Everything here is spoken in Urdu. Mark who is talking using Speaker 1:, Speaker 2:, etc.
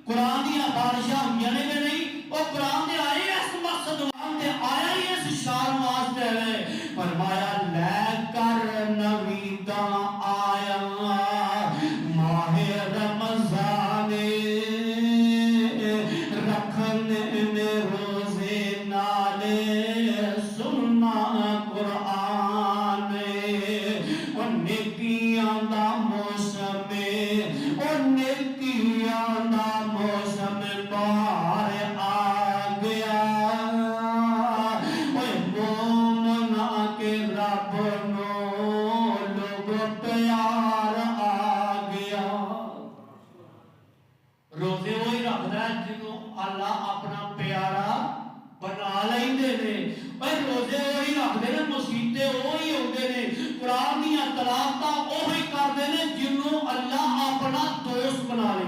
Speaker 1: قرآن دیا بارشاں ہوئی نے کہ نہیں وہ قرآن دے آئے اس مقصد واسطے آیا ہی اس شان واسطے ہے فرمایا لے کر نویدہ آیا ماہ رمضان رکھنے میں روزے نالے سننا قرآن اور نیکیاں دا موسم اور نیکیاں دا موسم باہر آ گیا اوے مومنا کے رب نو لوگ پیار آ گیا روزے وہی رکھتا ہے جنہوں اللہ اپنا پیارا بنا لیندے نے اور روزے وہی رکھتے ہیں مسیطے وہی ہوتے ہیں قرآن دیا تلاوتاں وہی کرتے ہیں جنہوں اللہ اپنا دوست بنا لے